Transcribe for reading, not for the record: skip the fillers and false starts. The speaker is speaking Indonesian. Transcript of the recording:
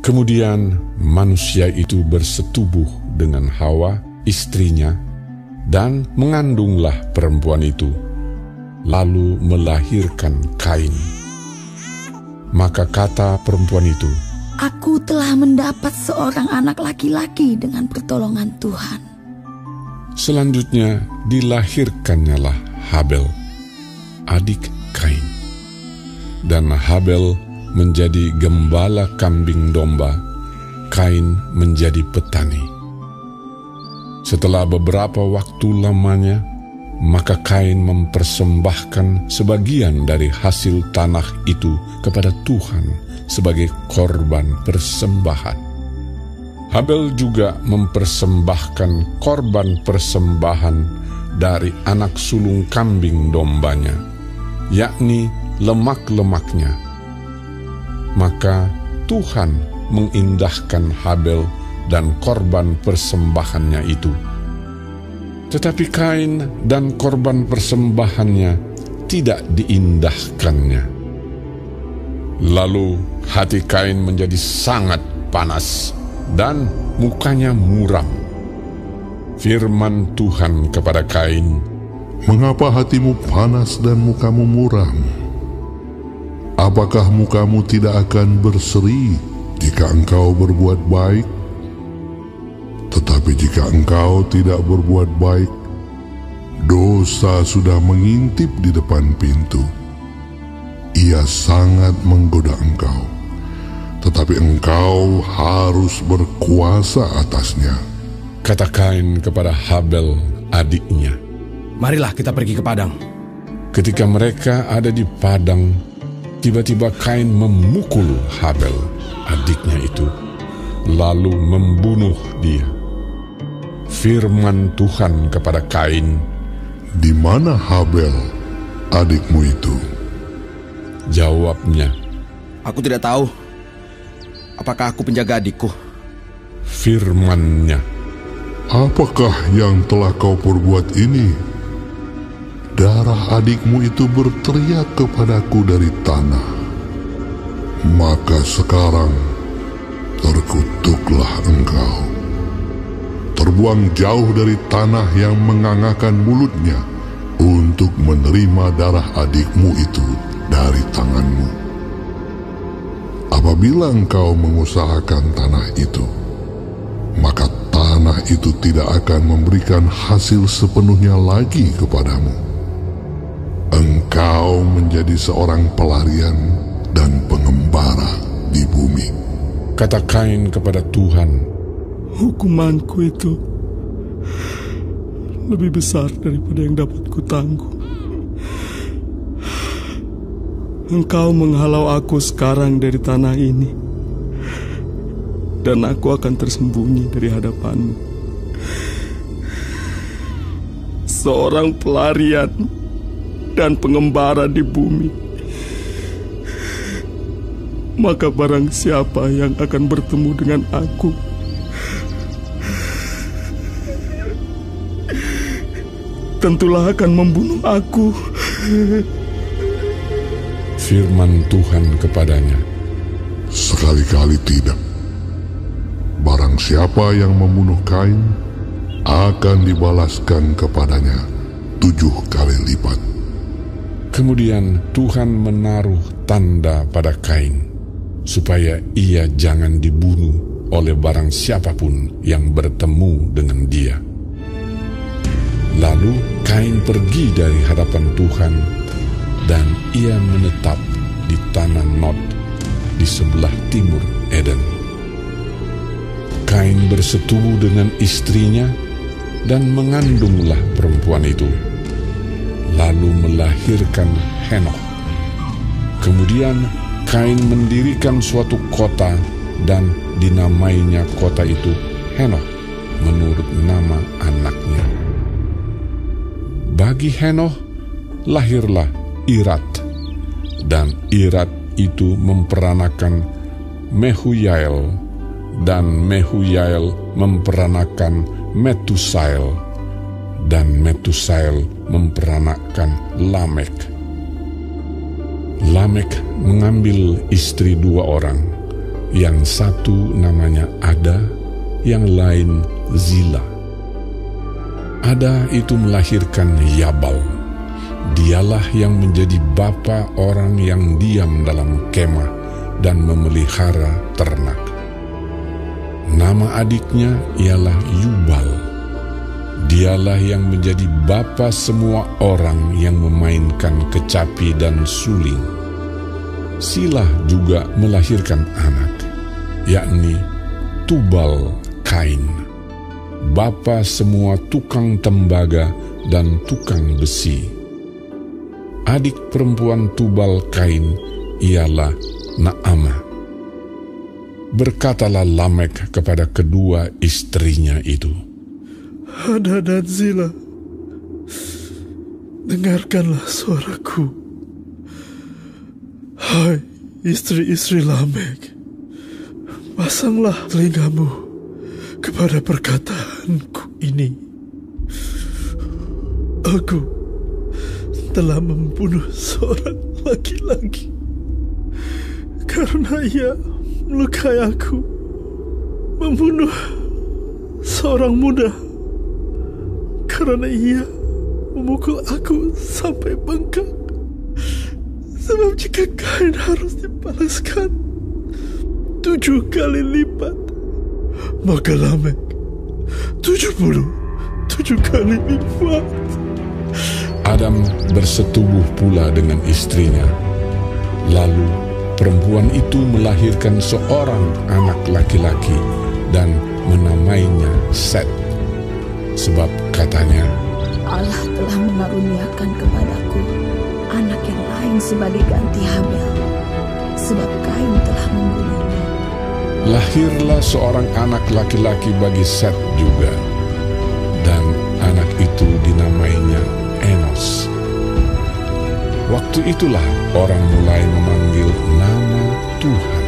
Kemudian manusia itu bersetubuh dengan Hawa, istrinya, dan mengandunglah perempuan itu, lalu melahirkan Kain. Maka kata perempuan itu, "Aku telah mendapat seorang anak laki-laki dengan pertolongan Tuhan." Selanjutnya dilahirkannyalah Habel, adik Kain. Dan Habel menjadi gembala kambing domba, Kain menjadi petani. Setelah beberapa waktu lamanya, maka Kain mempersembahkan sebagian dari hasil tanah itu kepada Tuhan sebagai korban persembahan. Habel juga mempersembahkan korban persembahan dari anak sulung kambing dombanya, yakni lemak-lemaknya. Maka Tuhan mengindahkan Habel dan korban persembahannya itu. Tetapi Kain dan korban persembahannya tidak diindahkannya. Lalu hati Kain menjadi sangat panas dan mukanya muram. Firman Tuhan kepada Kain, "Mengapa hatimu panas dan mukamu muram? Apakah mukamu tidak akan berseri jika engkau berbuat baik? Tetapi jika engkau tidak berbuat baik, dosa sudah mengintip di depan pintu. Ia sangat menggoda engkau, tetapi engkau harus berkuasa atasnya." Kata Kain kepada Habel adiknya, "Marilah kita pergi ke padang." Ketika mereka ada di padang, tiba-tiba Kain memukul Habel adiknya itu, lalu membunuh dia. Firman Tuhan kepada Kain, "Di mana Habel adikmu itu?" Jawabnya, "Aku tidak tahu. Apakah aku penjaga adikku?" Firman-Nya, "Apakah yang telah kau perbuat ini? Darah adikmu itu berteriak kepadaku dari tanah. Maka sekarang terkutuklah engkau. Terbuang jauh dari tanah yang mengangakkan mulutnya untuk menerima darah adikmu itu dari tanganmu. Apabila engkau mengusahakan tanah itu, maka tanah itu tidak akan memberikan hasil sepenuhnya lagi kepadamu. Engkau menjadi seorang pelarian dan pengembara di bumi." kata Kain kepada Tuhan, "Hukumanku itu lebih besar daripada yang dapat kutanggung. Engkau menghalau aku sekarang dari tanah ini, dan aku akan tersembunyi dari hadapanmu. Seorang pelarian dan pengembara di bumi. Maka barang siapa yang akan bertemu dengan aku, tentulah akan membunuh aku." Firman Tuhan kepadanya, "Sekali-kali tidak. Barang siapa yang membunuh Kain, akan dibalaskan kepadanya 7 kali lipat." Kemudian Tuhan menaruh tanda pada Kain, supaya ia jangan dibunuh oleh barang siapapun yang bertemu dengan dia. Lalu Kain pergi dari hadapan Tuhan, dan ia menetap di tanah Nod di sebelah timur Eden. Kain bersetubuh dengan istrinya dan mengandunglah perempuan itu, lalu melahirkan Henokh. Kemudian Kain mendirikan suatu kota dan dinamainya kota itu Henokh menurut nama anaknya. Bagi Henokh lahirlah Irat, dan Irat itu memperanakan Mehuyael, dan Mehuyael memperanakan Metusael, dan Metusael memperanakan Lamek. Lamek mengambil istri 2 orang, Yang satu namanya Ada, yang lain Zila. Ada itu melahirkan Yabal. Dialah yang menjadi bapa orang yang diam dalam kemah dan memelihara ternak. Nama adiknya ialah Yubal. Dialah yang menjadi bapa semua orang yang memainkan kecapi dan suling. Silah juga melahirkan anak, yakni Tubal Kain, bapa semua tukang tembaga dan tukang besi. Adik perempuan Tubal Kain ialah Naamah. Berkatalah Lamek kepada kedua istrinya itu, Ada dan Zila, dengarkanlah suaraku. Hai istri-istri Lamek, pasanglah telingamu kepada perkataanku ini. Aku telah membunuh seorang laki-laki karena ia melukai aku, membunuh seorang muda karena ia memukul aku sampai bengkak. Sebab jika Kain harus dibalaskan 7 kali lipat, maka Lamek 77 kali lipat. Adam bersetubuh pula dengan istrinya. Lalu perempuan itu melahirkan seorang anak laki-laki dan menamainya Set. Sebab katanya, Allah telah mengaruniakan kepadaku anak yang lain sebagai ganti Habel, sebab Kain telah membunuhnya. lahirlah seorang anak laki-laki bagi Set juga, dan anak itu dinamainya Enos. Waktu itulah orang mulai memanggil nama Tuhan.